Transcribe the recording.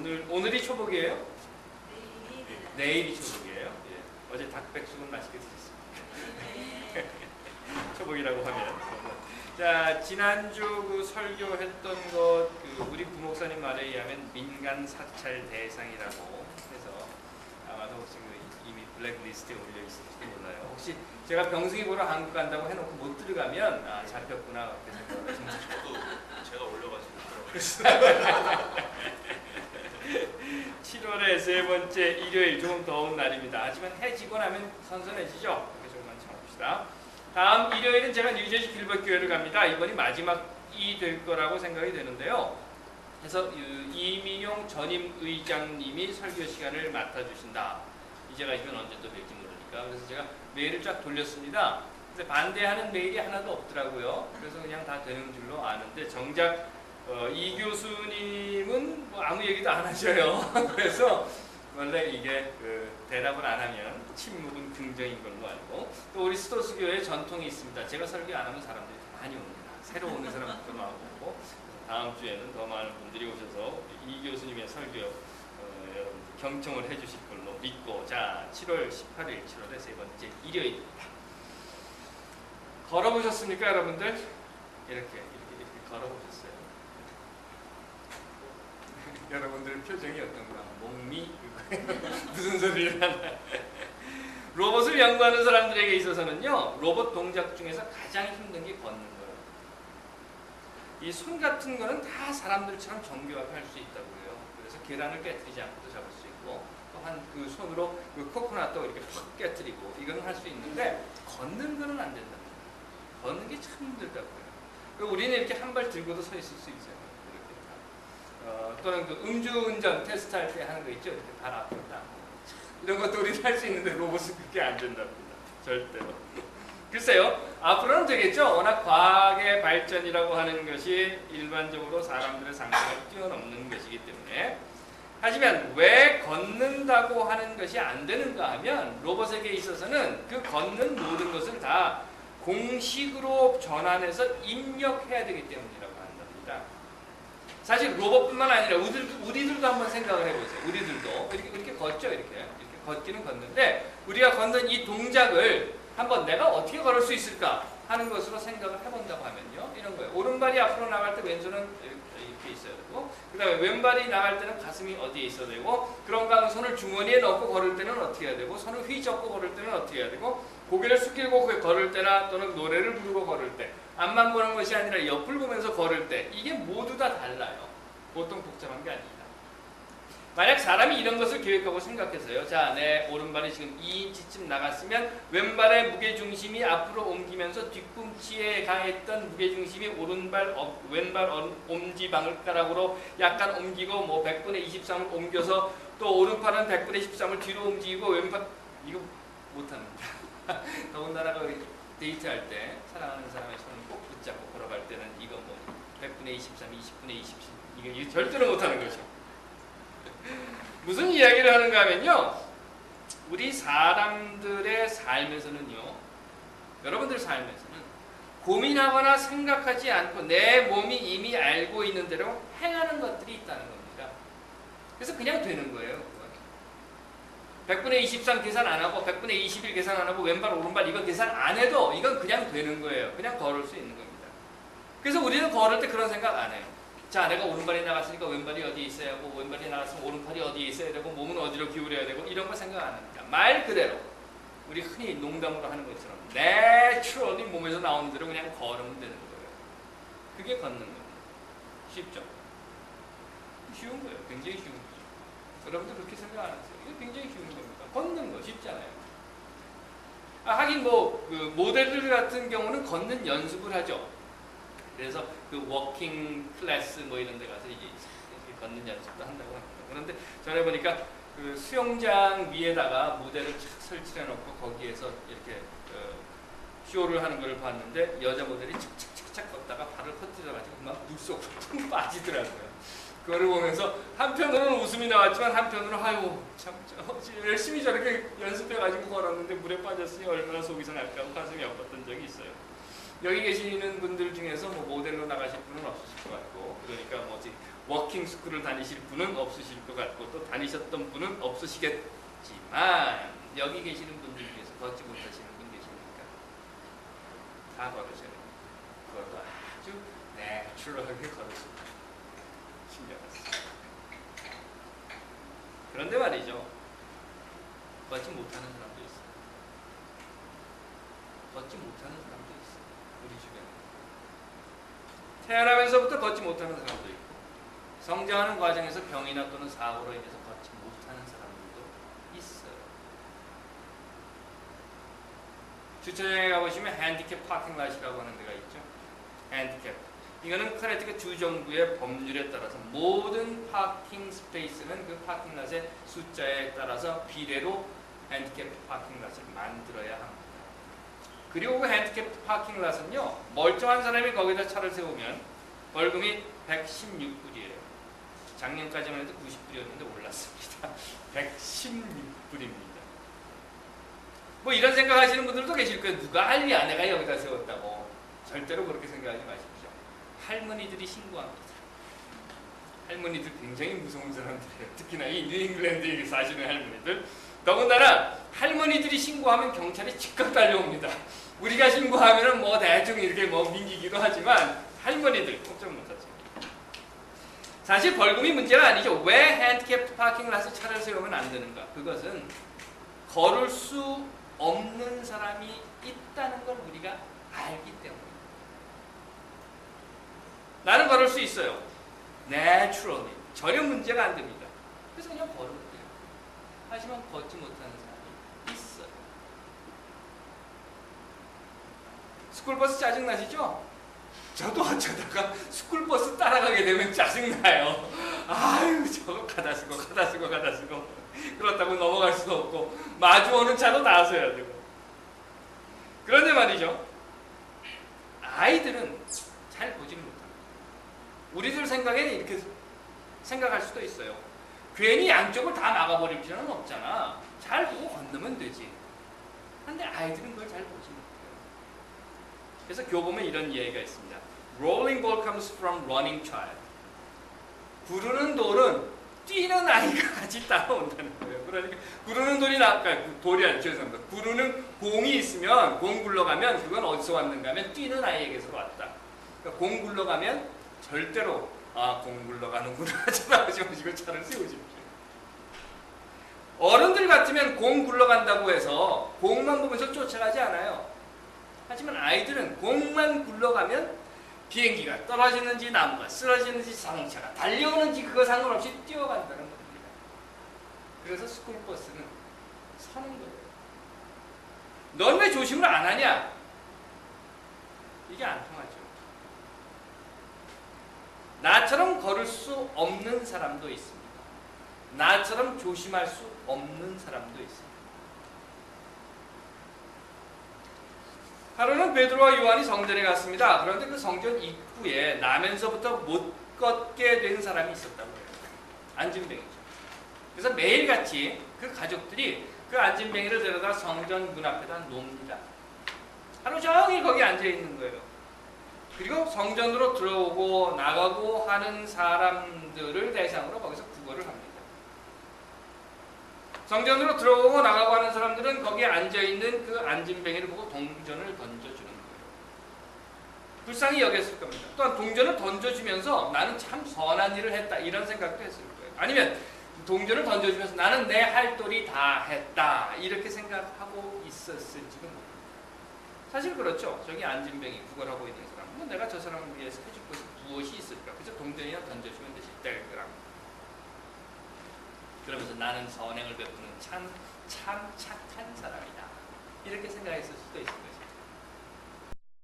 오늘이 초복이에요? 내일이 초복이에요. 예. 어제 닭백숙은 맛있게 드셨습니다. 초복이라고 하면. 자, 지난주 그 설교했던 것, 우리 부목사님 말에 의하면 민간 사찰 대상이라고 해서 아마도 혹시 이미 블랙리스트에 올려 있을지도 몰라요. 혹시 제가 병승이 보러 한국 간다고 해놓고 못 들어가면 잡혔구나 그렇게 생각을 하시면 저도 제가 올려가지고 7월의 세 번째 일요일, 조금 더운 날입니다. 하지만 해지고 나면 선선해지죠. 그래서 조금만 참읍시다. 다음 일요일은 제가 뉴저지 빌벗 교회를 갑니다. 이번이 마지막이 될 거라고 생각이 되는데요. 그래서 이민용 전임 의장님이 설교 시간을 맡아주신다. 이제가 이건 언제 또 뵐지 모르니까. 그래서 제가 메일을 쫙 돌렸습니다. 근데 반대하는 메일이 하나도 없더라고요. 그래서 그냥 다 되는 줄로 아는데 정작 이 교수님은 뭐 아무 얘기도 안 하셔요. 그래서 원래 이게 대답을 안 하면 침묵은 긍정인 걸로 알고, 또 우리 스토스 교회에 전통이 있습니다. 제가 설교 안 하면 사람들이 더 많이 옵니다. 새로 오는 사람들도 많고, 다음 주에는 더 많은 분들이 오셔서 이 교수님의 설교 여러분 경청을 해주실 걸로 믿고, 자, 7월 18일 7월의 세 번째 일요일입니다. 걸어보셨습니까, 여러분들? 이렇게 걸어보셨어요? 여러분들 표정이 어떤가? 목미? 무슨 소리를 하나? 로봇을 연구하는 사람들에게 있어서는요, 로봇 동작 중에서 가장 힘든 게 걷는 거예요. 이 손 같은 거는 다 사람들처럼 정교하게 할 수 있다고 해요. 그래서 계란을 깨뜨리지 않고도 잡을 수 있고, 또한 그 손으로 그 코코넛도 이렇게 팍 깨뜨리고, 이건 할 수 있는데, 걷는 거는 안 된답니다. 걷는 게 참 힘들다고요. 우리는 이렇게 한 발 들고도 서 있을 수 있어요. 또는 그 음주운전 테스트할 때 하는 거 있죠? 이렇게 발 앞으로 딱. 이런 것도 우리는 할 수 있는데 로봇은 그게 안 된답니다. 절대로. 글쎄요, 앞으로는 되겠죠? 워낙 과학의 발전이라고 하는 것이 일반적으로 사람들의 상상을 뛰어넘는 것이기 때문에. 하지만 왜 걷는다고 하는 것이 안 되는가 하면, 로봇에게 있어서는 그 걷는 모든 것을 다 공식으로 전환해서 입력해야 되기 때문이라고 한답니다. 사실 로봇뿐만 아니라 우리들도 한번 생각을 해보세요. 우리들도 이렇게 걷죠. 이렇게 걷기는 걷는데, 우리가 걷는 이 동작을 한번 내가 어떻게 걸을 수 있을까 하는 것으로 생각을 해본다고 하면요, 이런 거예요. 오른발이 앞으로 나갈 때 왼손은 이렇게 있어야 되고, 그 다음에 왼발이 나갈 때는 가슴이 어디에 있어야 되고, 그런가 하면 손을 주머니에 넣고 걸을 때는 어떻게 해야 되고, 손을 휘젓고 걸을 때는 어떻게 해야 되고, 고개를 숙이고 걸을 때나 또는 노래를 부르고 걸을 때, 앞만 보는 것이 아니라 옆을 보면서 걸을 때, 이게 모두 다 달라요. 보통 복잡한 게 아닙니다. 만약 사람이 이런 것을 계획하고 생각해서요, 자, 내 오른발이 지금 2인치쯤 나갔으면 왼발의 무게중심이 앞으로 옮기면서 뒤꿈치에 가했던 무게중심이 왼발 엄지발가락으로 약간 옮기고, 뭐 100분의 23을 옮겨서 또 오른팔은 100분의 13을 뒤로 움직이고, 왼팔, 이거 못합니다. 더군다나 데이트할 때 사랑하는 사람의 손을 꼭 붙잡고 걸어갈 때는 이거 뭐 100분의 23, 20분의 27, 이거 절대로 못하는 거죠. 무슨 이야기를 하는가 하면요, 우리 사람들의 삶에서는요, 여러분들 삶에서는 고민하거나 생각하지 않고 내 몸이 이미 알고 있는 대로 행하는 것들이 있다는 겁니다. 그래서 그냥 되는 거예요. 100분의 23 계산 안 하고 100분의 21 계산 안 하고 왼발 오른발 이거 계산 안 해도 이건 그냥 되는 거예요. 그냥 걸을 수 있는 겁니다. 그래서 우리는 걸을 때 그런 생각 안 해요. 자, 내가 오른발이 나갔으니까 왼발이 어디에 있어야 하고, 왼발이 나갔으면 오른팔이 어디에 있어야 되고, 몸은 어디로 기울여야 되고, 이런 거 생각 안 합니다. 말 그대로 우리 흔히 농담으로 하는 것처럼 내추럴리 몸에서 나오는 대로 그냥 걸으면 되는 거예요. 그게 걷는 겁니다. 쉽죠? 쉬운 거예요. 굉장히 쉬운 거죠. 여러분들 그렇게 생각 안 하세요? 이게 굉장히 쉬운 겁니다. 걷는 거 쉽잖아요. 하긴 뭐 그 모델들 같은 경우는 걷는 연습을 하죠. 그래서 그 워킹 클래스 뭐 이런 데 가서 이제 걷는 연습도 한다고 합니다. 그런데 전에 보니까 그 수영장 위에다가 무대를 착 설치해 놓고 거기에서 이렇게 쇼를 하는 걸 봤는데, 여자 모델이 착착착착 걷다가 발을 헛디뎌가지고 막 물속으로 퉁 빠지더라고요. 그거를 보면서 한편으로는 웃음이 나왔지만 한편으로는 아유 참 열심히 저렇게 연습해가지고 걸었는데 물에 빠졌으니 얼마나 속이 상할까 하고 가슴이 아팠던 적이 있어요. 여기 계시는 분들 중에서 뭐 모델로 나가실 분은 없으실 것 같고, 그러니까 뭐지 워킹 스쿨을 다니실 분은 없으실 것 같고 또 다니셨던 분은 없으시겠지만 여기 계시는 분들 중에서 걷지 못하시는 분 계십니까? 다 걸으셔요. 그것도 아주 내추럴하게 걸으십니다. 신경 안 쓰세요. 그런데 말이죠. 걷지 못하는 사람도 있어요. 걷지 못하는 사람도 있어요. 우리 주변에. 태어나면서부터 걷지 못하는 사람도 있고 성장하는 과정에서 병이나 또는 사고로 인해서 걷지 못하는 사람들도 있어요. 주차장에 가보시면 핸디캡 파킹랏이라고 하는 데가 있죠. 핸디캡. 이거는 커네티컷 주정부의 법률에 따라서 모든 파킹 스페이스는 그 파킹랏의 숫자에 따라서 비례로 핸디캡 파킹랏을 만들어야 합니다. 그리고 그 핸디캡 파킹랏은요, 멀쩡한 사람이 거기다 차를 세우면 벌금이 116불이에요. 작년까지만 해도 90불이었는데 올랐습니다. 116불입니다. 뭐 이런 생각하시는 분들도 계실 거예요. 누가 알리야 내가 여기다 세웠다고. 절대로 그렇게 생각하지 마십시오. 할머니들이 신고합니다. 할머니들 굉장히 무서운 사람들이에요. 특히나 이 뉴잉글랜드에 사시는 할머니들. 더군다나 할머니들이 신고하면 경찰이 즉각 달려옵니다. 우리가 신고하면은 뭐 대충 이렇게 뭐 민기기도 하지만 할머니들 꼼짝 못하죠. 사실 벌금이 문제가 아니죠. 왜 핸디캡 파킹랏에 차를 세우면 안 되는가? 그것은 걸을 수 없는 사람이 있다는 걸 우리가 알기 때문에. 나는 걸을 수 있어요. Naturally. 전혀 문제가 안 됩니다. 그래서 그냥 걸으면 돼요. 하지만 걷지 못하는 사람이 있어요. 스쿨버스 짜증나시죠? 저도 어쩌다가 스쿨버스 따라가게 되면 짜증나요. 아유, 저거 가다 쓰고 그렇다고 넘어갈 수도 없고 마주오는 차도 나서야 되고. 그런데 말이죠. 아이들은 잘 보지는 못합니다. 우리들 생각에는 이렇게 생각할 수도 있어요. 괜히 양쪽을 다 막아버릴 필요는 없잖아. 잘 보고 건너면 되지. 근데 아이들은 그걸 잘 보지 못해요. 그래서 교범에 이런 이야기가 있습니다. Rolling ball comes from running child. 구르는 돌은 뛰는 아이가 같이 따라온다는 거예요. 그러니까 구르는 돌이 아니죠. 죄송합니다. 구르는 공이 있으면 공 굴러가면 그건 어디서 왔는가 하면 뛰는 아이에게서 왔다. 그러니까 공 굴러가면 절대로 공 굴러가는구나 쳐다보지 마시고 차를 세우십시오. 어른들 같으면 공 굴러간다고 해서 공만 보면서 쫓아가지 않아요. 하지만 아이들은 공만 굴러가면 비행기가 떨어지는지 나무가 쓰러지는지 자동차가 달려오는지 그거 상관없이 뛰어간다는 겁니다. 그래서 스쿨버스는 서는 거예요. 넌 왜 조심을 안 하냐? 이게 안 통하죠. 나처럼 걸을 수 없는 사람도 있습니다. 나처럼 조심할 수 없는 사람도 있습니다. 하루는 베드로와 요한이 성전에 갔습니다. 그런데 그 성전 입구에 나면서부터 못 걷게 된 사람이 있었다고 해요. 안진뱅이죠. 그래서 매일같이 그 가족들이 그 안진뱅이를 데려다 성전 문 앞에다 놓습니다. 하루 종일 거기 앉아있는 거예요. 그리고 성전으로 들어오고 나가고 하는 사람들을 대상으로 거기서 구걸을 합니다. 성전으로 들어오고 나가고 하는 사람들은 거기에 앉아있는 그 안진뱅이를 보고 동전을 던져주는 거예요. 불쌍히 여겼을 겁니다. 또한 동전을 던져주면서 나는 참 선한 일을 했다 이런 생각도 했을 거예요. 아니면 동전을 던져주면서 나는 내 할 도리 다 했다 이렇게 생각하고 있었을지도 모릅니다. 사실 그렇죠. 저기 안진뱅이 구걸하고 있는 사람 뭐 내가 저 사람을 위해서 해줄 것이 무엇이 있을까? 그저 동전이나 던져주면 되지. 그러면서 나는 선행을 베푸는 참 착한 사람이다. 이렇게 생각했을 수도 있을 것입니다.